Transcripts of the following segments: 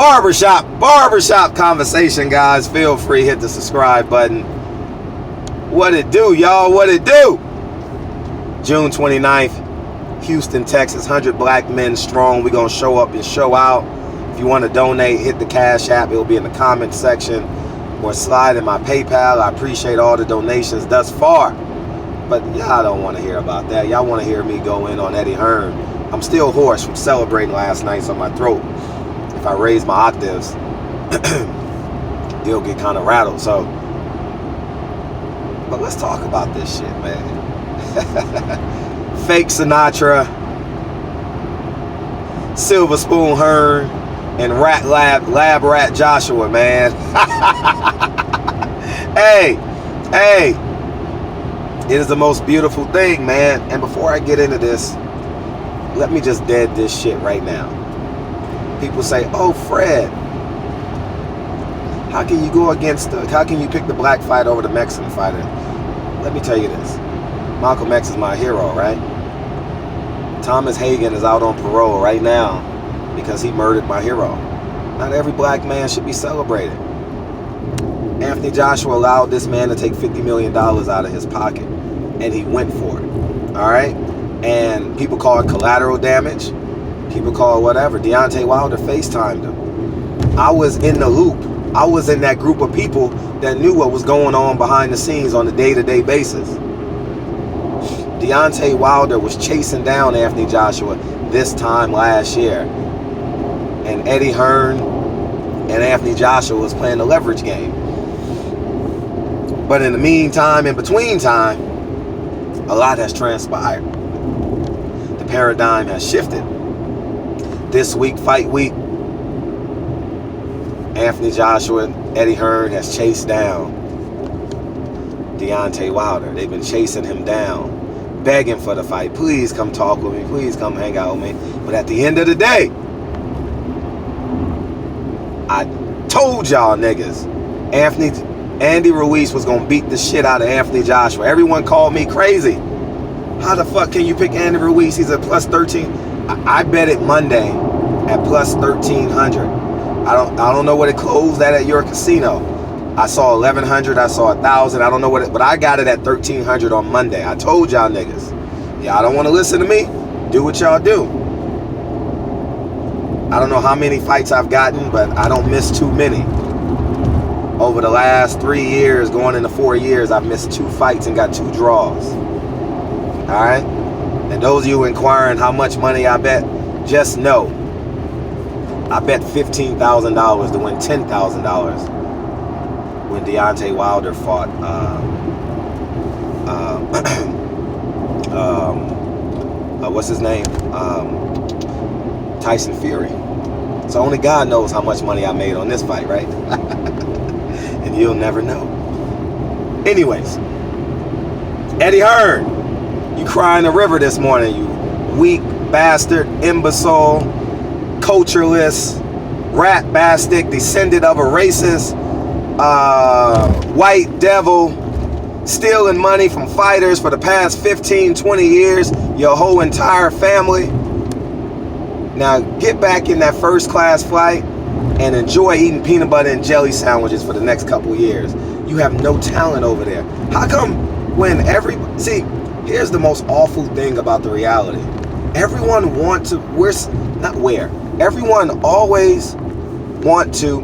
barbershop conversation, guys. Feel free, hit the subscribe button. What it do, y'all? What it do? June 29th, Houston, Texas. 100 black men strong. We're going to show up and show out. If you want to donate, hit the Cash App. It'll be in the comment section. Or slide in my PayPal. I appreciate all the donations thus far. But y'all don't want to hear about that. Y'all want to hear me go in on Eddie Hearn. I'm still hoarse from celebrating last night, so my throat, if I raise my octaves, it'll get kind of rattled. So, but let's talk about this shit, man. Fake Sinatra, Silver Spoon Hearn, and Lab Rat Joshua, man. Hey, it is the most beautiful thing, man. And before I get into this, let me just dead this shit right now. People say, oh, Fred, how can you pick the black fighter over the Mexican fighter? Let me tell you this. Malcolm X is my hero, right? Thomas Hagen is out on parole right now because he murdered my hero. Not every black man should be celebrated. Anthony Joshua allowed this man to take $50 million out of his pocket, and he went for it. All right? And people call it collateral damage. People call it whatever. Deontay Wilder FaceTimed him. I was in the loop. I was in that group of people that knew what was going on behind the scenes on a day-to-day basis. Deontay Wilder was chasing down Anthony Joshua this time last year. And Eddie Hearn and Anthony Joshua was playing the leverage game. But in the meantime, in between time, a lot has transpired. The paradigm has shifted. This week, fight week, Anthony Joshua and Eddie Hearn has chased down Deontay Wilder. They've been chasing him down, begging for the fight. Please come talk with me. Please come hang out with me. But at the end of the day, I told y'all niggas, Andy Ruiz was going to beat the shit out of Anthony Joshua. Everyone called me crazy. How the fuck can you pick Andy Ruiz? He's at plus 13. I bet it Monday at plus 1,300. I don't know what it closed at your casino. I saw 1,100. I saw 1,000. I don't know what it, but I got it at 1,300 on Monday. I told y'all niggas. Y'all don't want to listen to me? Do what y'all do. I don't know how many fights I've gotten, but I don't miss too many. Over the last 3 years, going into 4 years, I've missed 2 fights and got 2 draws. Alright? And those of you inquiring how much money I bet, just know, I bet $15,000 to win $10,000 when Deontay Wilder fought what's his name? Tyson Fury. So only God knows how much money I made on this fight, right? And you'll never know. Anyways, Eddie Hearn, you cry in the river this morning, you weak bastard, imbecile, cultureless, rat bastard, descendant of a racist, white devil, stealing money from fighters for the past 15, 20 years, your whole entire family. Now get back in that first class flight and enjoy eating peanut butter and jelly sandwiches for the next couple years. You have no talent over there. How come when see, here's the most awful thing about the reality. Everyone wants to, everyone always want to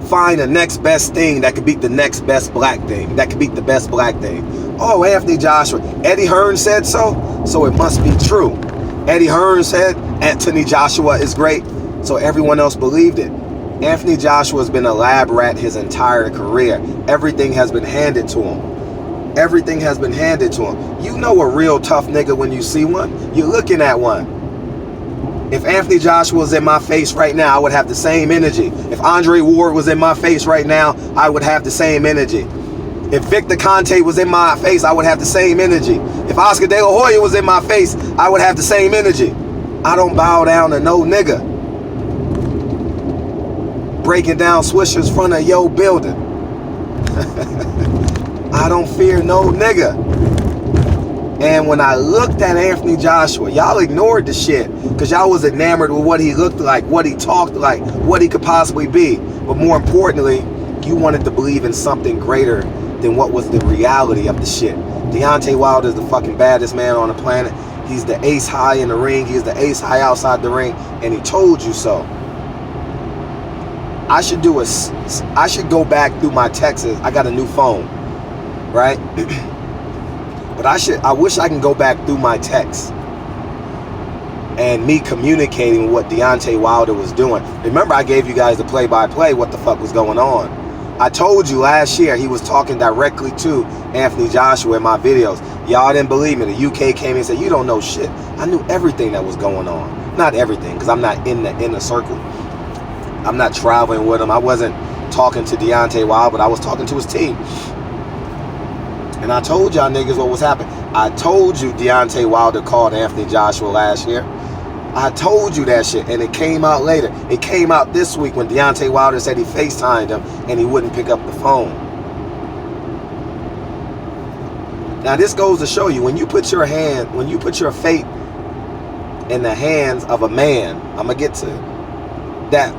find the next best thing that could beat the next best black thing, that could beat the best black thing. Oh, Anthony Joshua, Eddie Hearn said so it must be true. Eddie Hearn said Anthony Joshua is great, so everyone else believed it. Anthony Joshua has been a lab rat his entire career. Everything has been handed to him. Everything has been handed to him. You know a real tough nigga when you see one. You're looking at one. If Anthony Joshua was in my face right now, I would have the same energy. If Andre Ward was in my face right now, I would have the same energy. If Victor Conte was in my face, I would have the same energy. If Oscar De La Hoya was in my face, I would have the same energy. I don't bow down to no nigga. Breaking down swishers in front of your building. I don't fear no nigga. And when I looked at Anthony Joshua, y'all ignored the shit because y'all was enamored with what he looked like, what he talked like, what he could possibly be. But more importantly, you wanted to believe in something greater than what was the reality of the shit. Deontay Wilder is the fucking baddest man on the planet. He's the ace high in the ring. He's the ace high outside the ring. And he told you so. I should go back through my texts. I got a new phone, right? But I wish I can go back through my texts and me communicating what Deontay Wilder was doing. Remember, I gave you guys the play-by-play what the fuck was going on. I told you last year he was talking directly to Anthony Joshua in my videos. Y'all didn't believe me. The UK came in and said, you don't know shit. I knew everything that was going on. Not everything, because I'm not in the inner circle. I'm not traveling with him. I wasn't talking to Deontay Wilder, but I was talking to his team. And I told y'all niggas what was happening. I told you Deontay Wilder called Anthony Joshua last year. I told you that shit, and it came out later. It came out this week when Deontay Wilder said he FaceTimed him and he wouldn't pick up the phone. Now this goes to show you, when you put your fate in the hands of a man, I'm gonna get to that,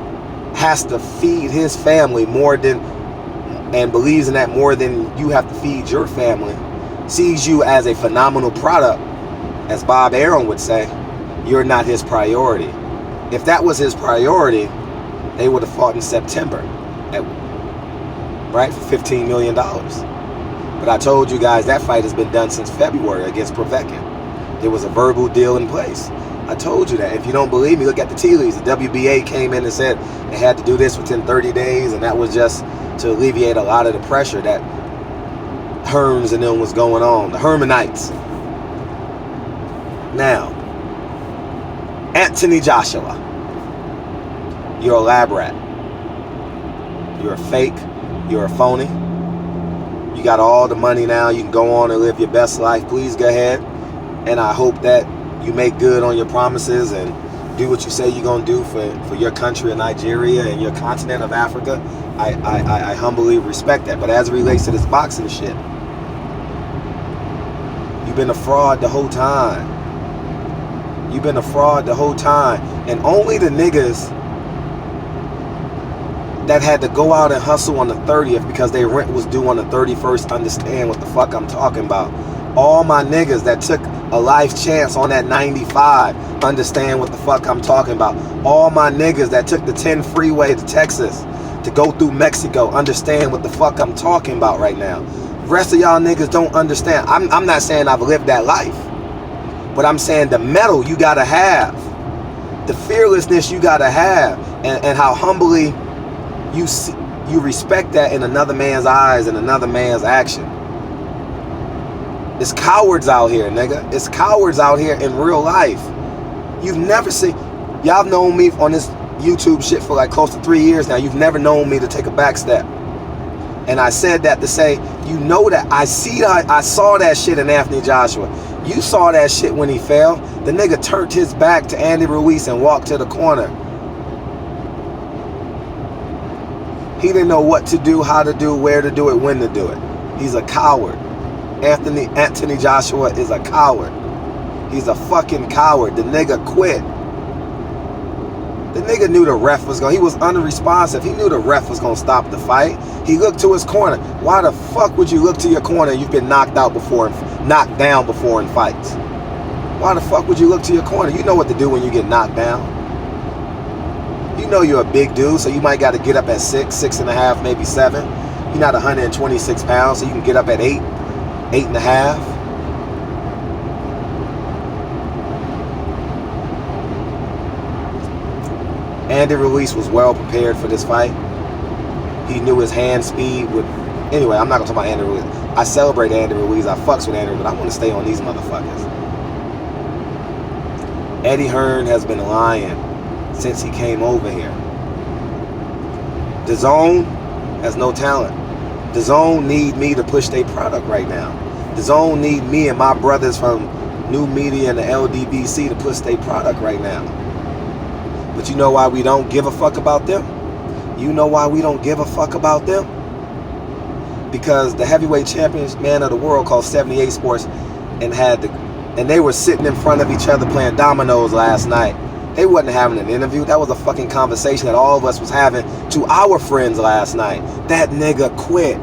has to feed his family more than, and believes in that more than you have to feed your family, sees you as a phenomenal product, as Bob Arum would say, you're not his priority. If that was his priority, they would have fought in September, right, for $15 million. But I told you guys that fight has been done since February against Povetkin. There was a verbal deal in place. I told you that. If you don't believe me, look at the tea leaves. The WBA came in and said they had to do this within 30 days, and that was just to alleviate a lot of the pressure that Herms and them was going on, the Hermanites. Now, Anthony Joshua, you're a lab rat. You're a fake. You're a phony. You got all the money now. You can go on and live your best life. Please go ahead. And I hope that you make good on your promises and do what you say you're going to do for your country of Nigeria and your continent of Africa. I humbly respect that. But as it relates to this boxing shit, you've been a fraud the whole time. You've been a fraud the whole time. And only the niggas that had to go out and hustle on the 30th because their rent was due on the 31st understand what the fuck I'm talking about. All my niggas that took a life chance on that 95 understand what the fuck I'm talking about. All my niggas that took the 10 freeway to Texas to go through Mexico understand what the fuck I'm talking about right now. The rest of y'all niggas don't understand. I'm not saying I've lived that life, but I'm saying the mettle you gotta have, the fearlessness you gotta have, and how humbly you respect that in another man's eyes and another man's action. It's cowards out here, nigga. It's cowards out here in real life. You've never seen, y'all have known me on this YouTube shit for like close to 3 years now. You've never known me to take a back step. And I said that to say, you know that I saw that shit in Anthony Joshua. You saw that shit when he fell. The nigga turned his back to Andy Ruiz and walked to the corner. He didn't know what to do, how to do, where to do it, when to do it. He's a coward. Anthony Joshua is a coward. He's a fucking coward. The nigga quit. The nigga knew the ref was he was unresponsive. He knew the ref was gonna stop the fight. He looked to his corner. Why the fuck would you look to your corner? You've been knocked down before in fights. Why the fuck would you look to your corner? You know what to do when you get knocked down. You know you're a big dude, so you might got to get up at 6, 6.5, maybe 7. You're not 126 pounds, so you can get up at 8, 8.5. Andy Ruiz was well prepared for this fight. He knew his hand speed would... Anyway, I'm not going to talk about Andy Ruiz. I celebrate Andy Ruiz. I fucks with Andy Ruiz, but I want to stay on these motherfuckers. Eddie Hearn has been lying since he came over here. DAZN has no talent. DAZN need me to push their product right now. DAZN need me and my brothers from New Media and the LDBC to push their product right now. But you know why we don't give a fuck about them? You know why we don't give a fuck about them? Because the heavyweight champion man of the world called 78 Sports and had the And they were sitting in front of each other playing dominoes last night. They wasn't having an interview. That was a fucking conversation that all of us was having to our friends last night. That nigga quit.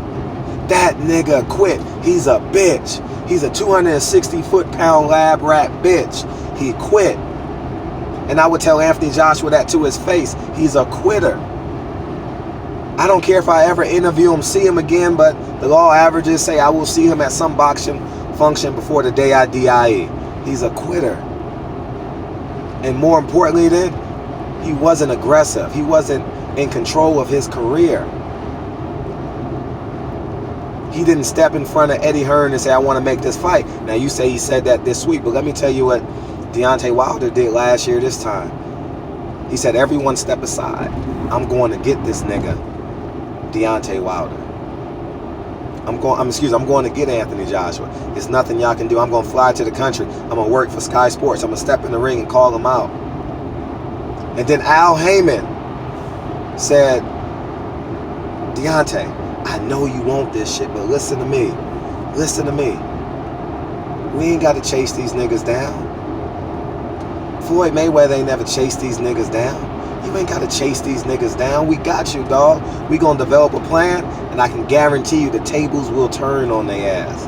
That nigga quit. He's a bitch. He's a 260-foot-pound lab rat bitch. He quit. And I would tell Anthony Joshua that to his face. He's a quitter. I don't care if I ever interview him, see him again, but the law averages say I will see him at some boxing function before the day I die. He's a quitter. And more importantly then, he wasn't aggressive. He wasn't in control of his career. He didn't step in front of Eddie Hearn and say, I want to make this fight. Now you say he said that this week, but let me tell you what Deontay Wilder did last year this time. He said, everyone step aside. I'm going to get this nigga, Deontay Wilder. I'm going to get Anthony Joshua. There's nothing y'all can do. I'm going to fly to the country. I'm going to work for Sky Sports. I'm going to step in the ring and call him out. And then Al Heyman said, Deontay, I know you want this shit, but listen to me. Listen to me. We ain't got to chase these niggas down. Floyd Mayweather ain't never chased these niggas down. You ain't got to chase these niggas down. We got you, dog. We going to develop a plan, and I can guarantee you the tables will turn on their ass.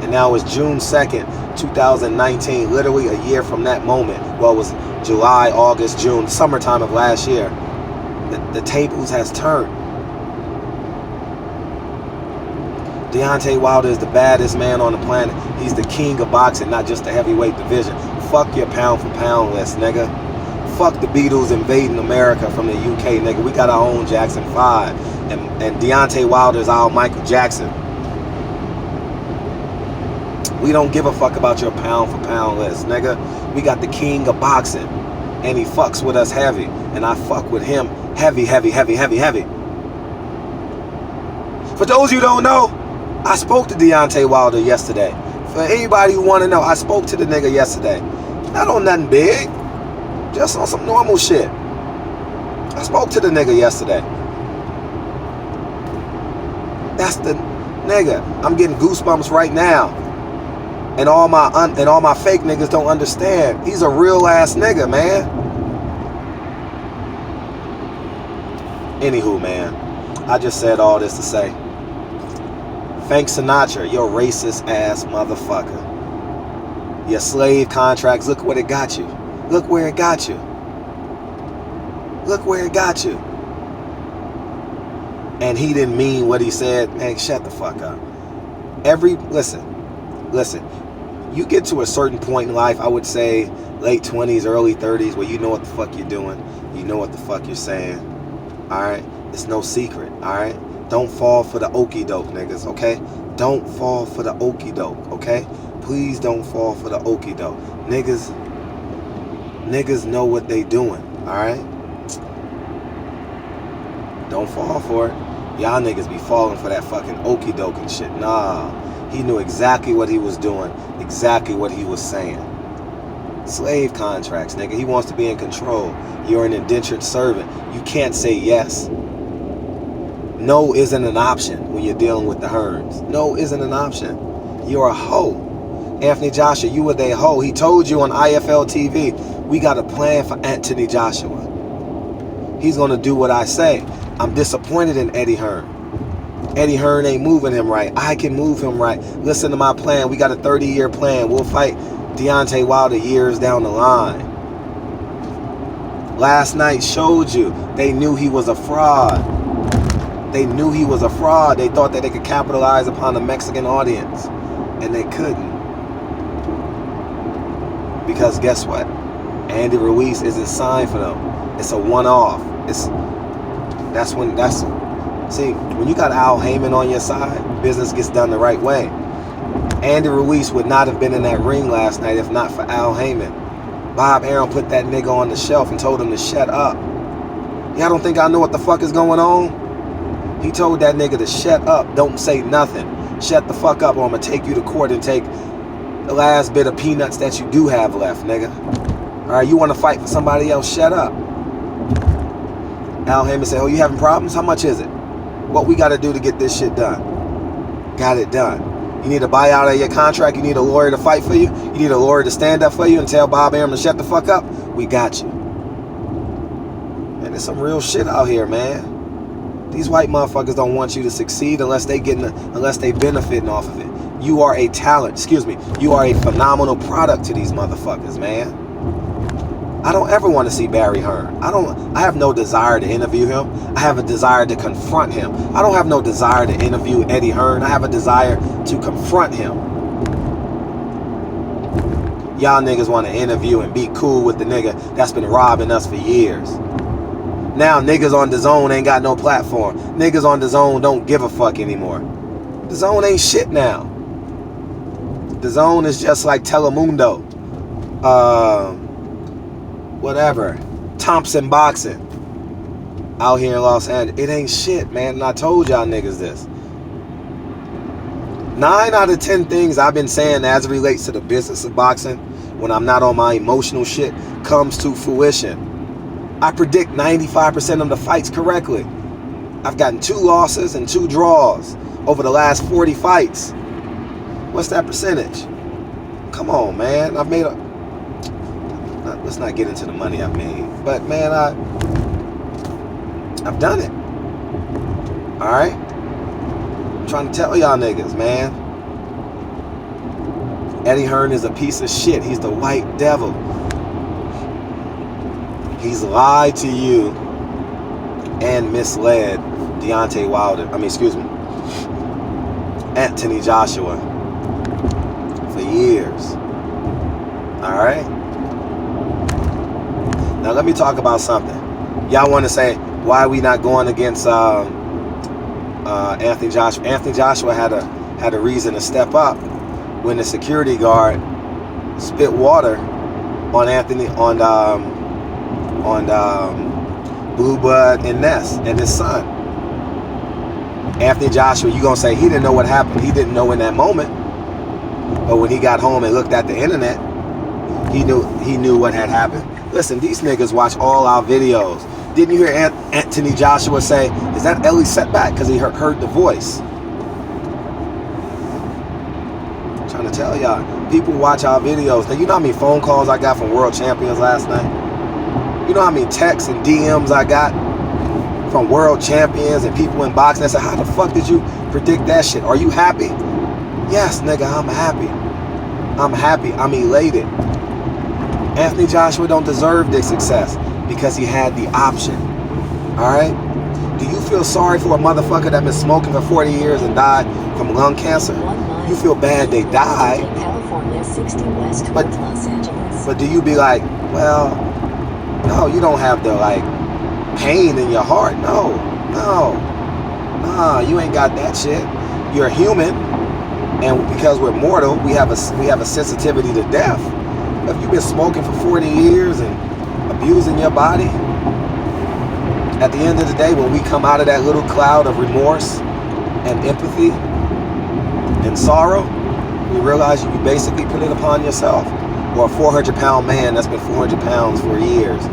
And now it's June 2nd, 2019, literally a year from that moment. Well, it was July, August, June, summertime of last year. The tables has turned. Deontay Wilder is the baddest man on the planet. He's the king of boxing, not just the heavyweight division. Fuck your pound for pound list, nigga. Fuck the Beatles invading America from the UK, nigga. We got our own Jackson 5. And Deontay Wilder is our Michael Jackson. We don't give a fuck about your pound for pound list, nigga. We got the king of boxing. And he fucks with us heavy. And I fuck with him heavy, heavy, heavy, heavy, heavy. For those you don't know, I spoke to Deontay Wilder yesterday. For anybody who want to know, I spoke to the nigga yesterday. Not on nothing big. Just on some normal shit. I spoke to the nigga yesterday. That's the nigga. I'm getting goosebumps right now. And all my fake niggas don't understand. He's a real ass nigga, man. Anywho, man. I just said all this to say, Frank Sinatra, you're racist ass motherfucker. Your slave contracts, look what it got you. Look where it got you. Look where it got you. And he didn't mean what he said. Hey, shut the fuck up. Listen. You get to a certain point in life, I would say late 20s, early 30s, where you know what the fuck you're doing. You know what the fuck you're saying. Alright? It's no secret. Alright? Don't fall for the okie doke, niggas, okay? Don't fall for the okie doke, okay? Please don't fall for the okie doke. Niggas know what they doing, alright? Don't fall for it. Y'all niggas be falling for that fucking okie doke and shit. Nah. He knew exactly what he was doing, exactly what he was saying. Slave contracts, nigga. He wants to be in control. You're an indentured servant. You can't say yes. No isn't an option when you're dealing with the Hearns. No isn't an option. You're a hoe. Anthony Joshua, you were their hoe. He told you on IFL TV, we got a plan for Anthony Joshua. He's going to do what I say. I'm disappointed in Eddie Hearn. Eddie Hearn ain't moving him right. I can move him right. Listen to my plan. We got a 30-year plan. We'll fight Deontay Wilder years down the line. Last night showed you they knew he was a fraud. They knew he was a fraud. They thought that they could capitalize upon the Mexican audience. And they couldn't. Because guess what? Andy Ruiz isn't signed for them. It's a one-off. See, when you got Al Heyman on your side, business gets done the right way. Andy Ruiz would not have been in that ring last night if not for Al Heyman. Bob Arum put that nigga on the shelf and told him to shut up. Y'all don't think I know what the fuck is going on? He told that nigga to shut up. Don't say nothing. Shut the fuck up or I'm going to take you to court and take the last bit of peanuts that you do have left, nigga. Alright, you want to fight for somebody else? Shut up. Al Heyman said, oh, you having problems? How much is it? What we got to do to get this shit done? Got it done. You need a buyout of your contract. You need a lawyer to fight for you. You need a lawyer to stand up for you and tell Bob Arum to shut the fuck up. We got you. And there's some real shit out here, man. These white motherfuckers don't want you to succeed unless they benefiting off of it. You are a talent, you are a phenomenal product to these motherfuckers, man. I don't ever want to see Barry Hearn. I have no desire to interview him. I have a desire to confront him. I don't have no desire to interview Eddie Hearn. I have a desire to confront him. Y'all niggas want to interview and be cool with the nigga that's been robbing us for years. Now niggas on DAZN ain't got no platform. Niggas on DAZN don't give a fuck anymore. DAZN ain't shit now. DAZN is just like Telemundo. Whatever. Thompson Boxing. Out here in Los Angeles. It ain't shit, man. And I told y'all niggas this. 9 out of 10 things I've been saying as it relates to the business of boxing, when I'm not on my emotional shit, comes to fruition. I predict 95% of the fights correctly. I've gotten 2 losses and 2 draws over the last 40 fights. What's that percentage? Come on, man. I've made a... Let's not get into the money I've made. But, man, I've done it. Alright? I'm trying to tell y'all niggas, man. Eddie Hearn is a piece of shit. He's the white devil. He's lied to you and misled Deontay Wilder. Anthony Joshua for years. Alright? Now let me talk about something. Y'all want to say, why are we not going against Anthony Joshua? Anthony Joshua had a reason to step up when the security guard spit water on Blue Blood and Ness and his son. Anthony Joshua, you gonna say he didn't know what happened. He didn't know in that moment. But when he got home and looked at the internet, he knew what had happened. Listen, these niggas watch all our videos. Didn't you hear Anthony Joshua say, is that Ellie's setback? Because he heard the voice. I'm trying to tell y'all, people watch our videos. Now, you know how many phone calls I got from world champions last night? You know how many texts and DMs I got from world champions and people in boxing that said, how the fuck did you predict that shit? Are you happy? Yes, nigga, I'm happy. I'm happy. I'm elated. Anthony Joshua don't deserve this success because he had the option. Alright? Do you feel sorry for a motherfucker that been smoking for 40 years and died from lung cancer? You feel bad they died. But do you be like, well, no, you don't have the pain in your heart. No, you ain't got that shit. You're human, and because we're mortal, we have a sensitivity to death. If you've been smoking for 40 years and abusing your body, at the end of the day, when we come out of that little cloud of remorse and empathy and sorrow, we realize you basically put it upon yourself. Or a 400-pound man that's been 400 pounds for years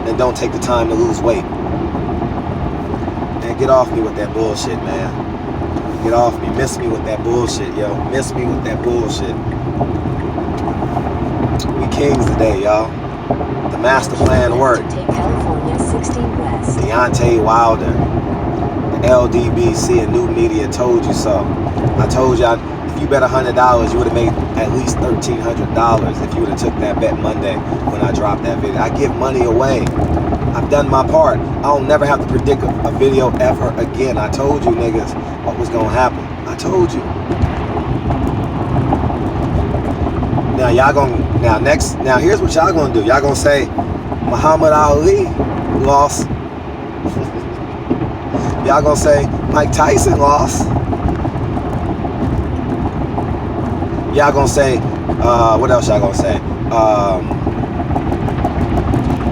and don't take the time to lose weight. Man, get off me with that bullshit, man. Get off me. Miss me with that bullshit, yo. Miss me with that bullshit. We kings today, y'all. The master plan worked. Deontay Wilder, the LDBC and New Media told you so. I told y'all, if you bet $100, you would have made at least $1,300 if you would have took that bet Monday when I dropped that video. I give money away. I've done my part. I'll never have to predict a video ever again. I told you niggas what was gonna happen. I told you. Now y'all gonna now here's what y'all gonna do. Y'all gonna say Muhammad Ali lost. Y'all gonna say Mike Tyson lost. Y'all gonna say what else y'all gonna say?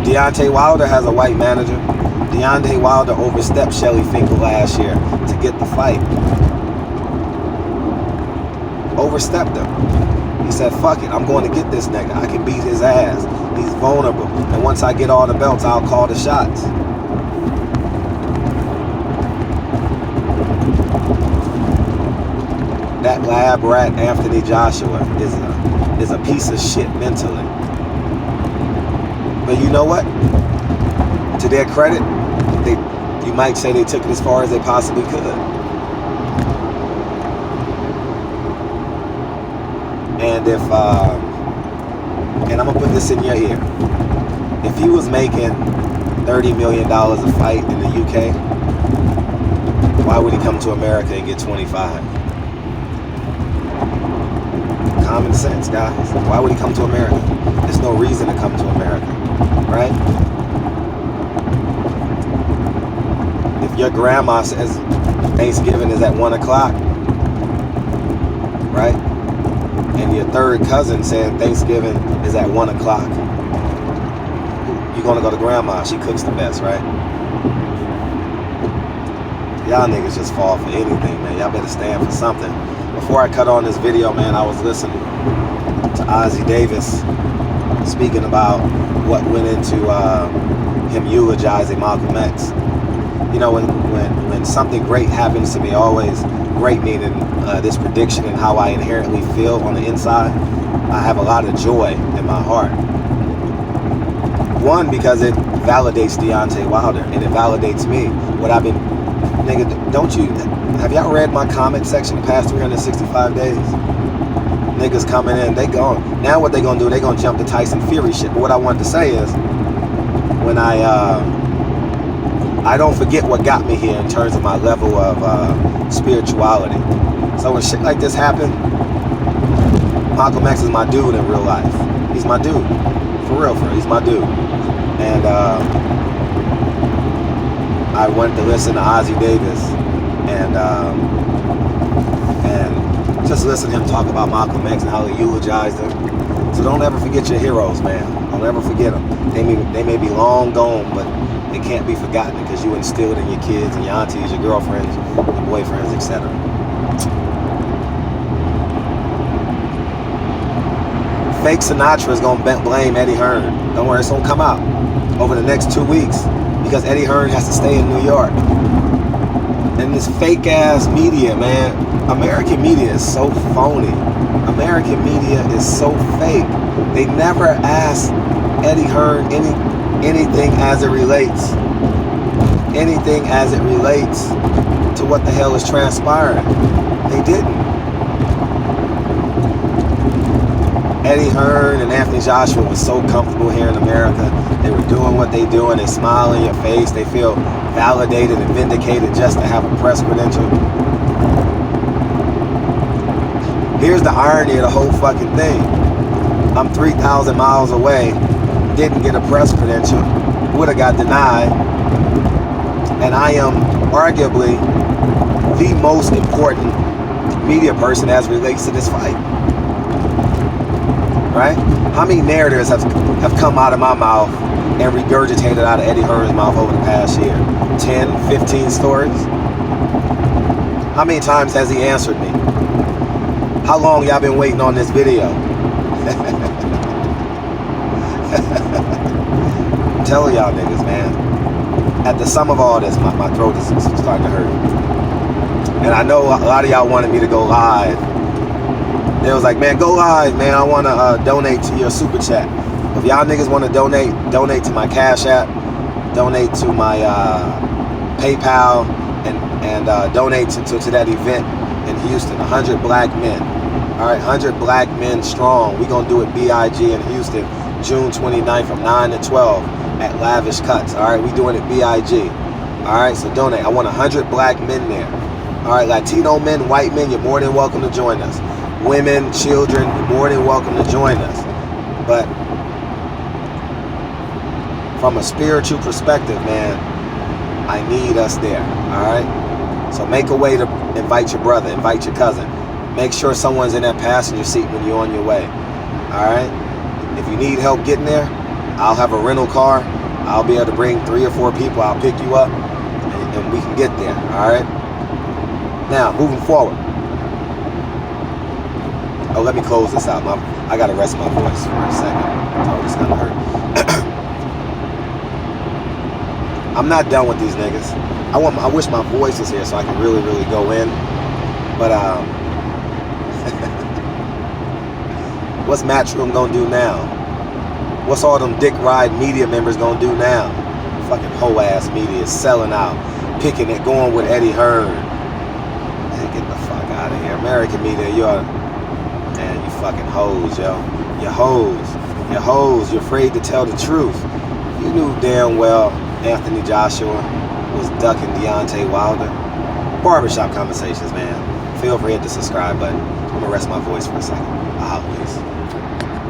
Deontay Wilder has a white manager. Deontay Wilder overstepped Shelly Finkel last year to get the fight. Overstepped him. He said, fuck it, I'm going to get this nigga. I can beat his ass. He's vulnerable. And once I get all the belts, I'll call the shots. that lab rat Anthony Joshua is a piece of shit mentally. But you know what? To their credit, you might say they took it as far as they possibly could. And if, and I'm gonna put this in your ear, if he was making $30 million a fight in the UK, why would he come to America and get 25? Common sense, guys. Why would he come to America? There's no reason to come to America, right? If your grandma says Thanksgiving is at 1 o'clock, right? And your third cousin said Thanksgiving is at 1 o'clock, you're gonna go to grandma. She cooks the best, right? Y'all niggas just fall for anything, man. Y'all better stand for something. Before I cut on this video, man, I was listening to Ozzie Davis speaking about what went into him eulogizing Malcolm X. You know, when something great happens to me, always great meaning this prediction and how I inherently feel on the inside, I have a lot of joy in my heart. One, because it validates Deontay Wilder, and it validates me. What I've been, nigga, have y'all read my comment section the past 365 days? Niggas coming in, they gone. Now what they gonna do, they gonna jump to Tyson Fury shit. But what I wanted to say is, when I don't forget what got me here in terms of my level of spirituality. So when shit like this happened, Malcolm X is my dude in real life. He's my dude. For real, he's my dude. And I went to listen to Ozzie Davis and just listen to him talk about Malcolm X and how he eulogized him. So don't ever forget your heroes, man. Don't ever forget them. They may be long gone, but they can't be forgotten because you instilled in your kids and your aunties, your girlfriends, your boyfriends, etc. Fake Sinatra is going to blame Eddie Hearn. Don't worry, it's going to come out over the next 2 weeks because Eddie Hearn has to stay in New York. And this fake ass media, man, American media is so phony. American media is so fake. They never ask Eddie Hearn anything as it relates. Anything as it relates to what the hell is transpiring. They didn't. Eddie Hearn and Anthony Joshua was so comfortable here in America. They were doing what they do and they smile in your face. They feel validated and vindicated just to have a press credential. Here's the irony of the whole fucking thing. I'm 3,000 miles away, didn't get a press credential, would have got denied, and I am arguably the most important media person as relates to this fight. Right? How many narratives have come out of my mouth and regurgitated out of Eddie Hearn's mouth over the past year? 10, 15 stories? How many times has he answered me? How long y'all been waiting on this video? I'm telling y'all niggas, man. At the sum of all this, my throat is starting to hurt. And I know a lot of y'all wanted me to go live. They was like, man, go live, man. I want to donate to your super chat. If y'all niggas want to donate to my Cash App, donate to my PayPal, and donate to that event in Houston. 100 black men. All right, 100 black men strong. We gonna do it BIG in Houston, June 29th from 9 to 12 at Lavish Cuts. All right, we doing it BIG. All right, so donate. I want 100 black men there. All right, Latino men, white men, you're more than welcome to join us. Women, children, you're more than welcome to join us. But from a spiritual perspective, man, I need us there. All right, so make a way to invite your brother, invite your cousin. Make sure someone's in that passenger seat when you're on your way. All right? If you need help getting there, I'll have a rental car. I'll be able to bring 3 or 4 people. I'll pick you up, and we can get there. All right? Now, moving forward. Oh, let me close this out. I got to rest my voice for a second. Oh, this kind of hurt. I'm not done with these niggas. I wish my voice was here so I can really, really go in. But What's Matchroom gonna do now? What's all them dick ride media members gonna do now? Fucking hoe ass media is selling out, picking it, going with Eddie Hearn. Man, get the fuck out of here. American media, you fucking hoes, yo. You hoes. You hoes. You're afraid to tell the truth. You knew damn well Anthony Joshua was ducking Deontay Wilder. Barbershop Conversations, man. Feel free to hit the subscribe button. I'm gonna rest my voice for a second. I'll peace.